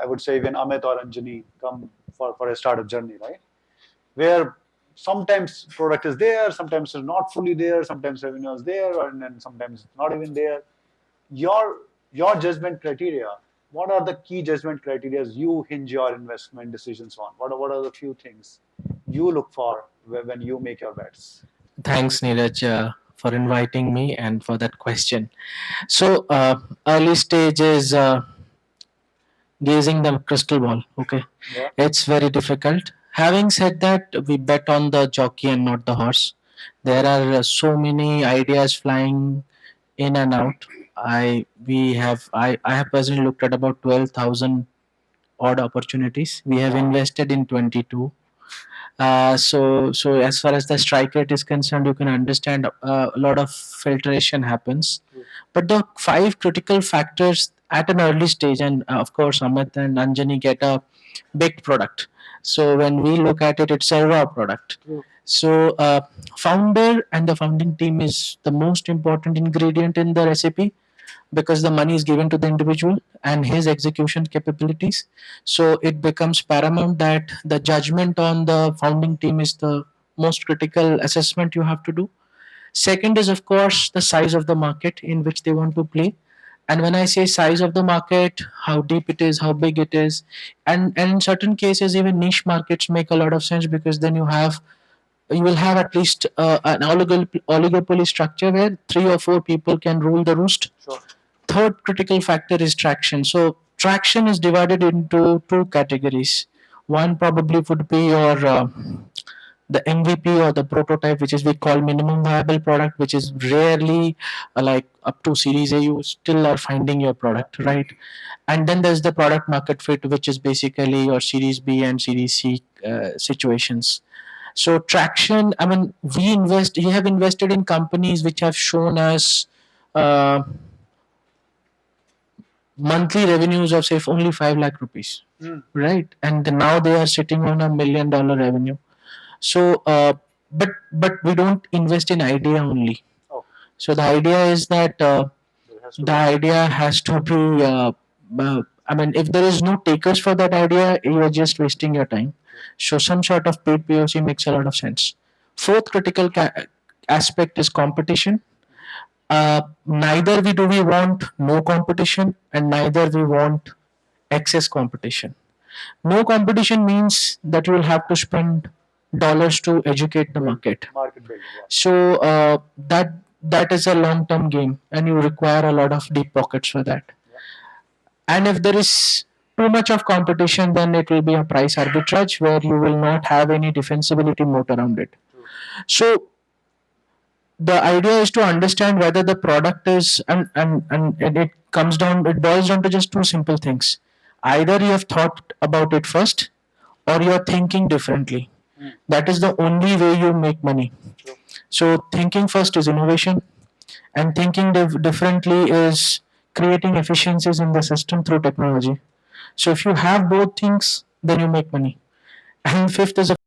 I would say even Amit or Anjani come for a startup journey, right? Where sometimes product is there, sometimes it's not fully there, sometimes revenue is there, and then sometimes it's not even there. Your judgment criteria. What are the key judgment criteria you hinge your investment decisions on? What are the few things you look for when you make your bets? Thanks, Neeraj, for inviting me and for that question. So, early stage is gazing the crystal ball. Okay, Yeah. it's very difficult. Having said that, we bet on the jockey and not the horse. There are so many ideas flying in and out. I have personally looked at about 12,000 odd opportunities. We have invested in 22. So as far as the strike rate is concerned, you can understand a lot of filtration happens. But the five critical factors at an early stage, and of course, Amit and Anjani get a baked product. So when we look at it, it's a raw product. So founder and the founding team is the most important ingredient in the recipe because the money is given to the individual and his execution capabilities. So it becomes paramount that the judgment on the founding team is the most critical assessment you have to do. Second is, of course, the size of the market in which they want to play. And when I say size of the market, how deep it is, how big it is, and in certain cases, even niche markets make a lot of sense because then you will have at least an oligopoly structure where three or four people can rule the roost. Sure. Third critical factor is traction. So traction is divided into two categories. One probably would be your the MVP or the prototype, which is we call minimum viable product, which is rarely like up to Series A, you still are finding your product, right? And then there's the product market fit, which is basically your Series B and Series C situations. So traction, I mean, we have invested in companies which have shown us uh, monthly revenues of say only 5 lakh rupees, right? And now they are sitting on $1 million revenue. So, but we don't invest in idea only. Oh. So the idea is that the idea has to be. I mean, if there is no takers for that idea, you are just wasting your time. So some sort of paid POC makes a lot of sense. Fourth critical aspect is competition. Neither we want no competition, and neither we want excess competition. No competition means that you will have to spend dollars to educate the market. Market building. Yeah. So that is a long term game, and you require a lot of deep pockets for that. And if there is too much of competition, then it will be a price arbitrage where you will not have any defensibility moat around it. So the idea is to understand whether the product is and it boils down to just two simple things. Either you have thought about it first or you're thinking differently. That is the only way you make money. So thinking first is innovation, and thinking differently is creating efficiencies in the system through technology. So if you have both things, then you make money. And fifth is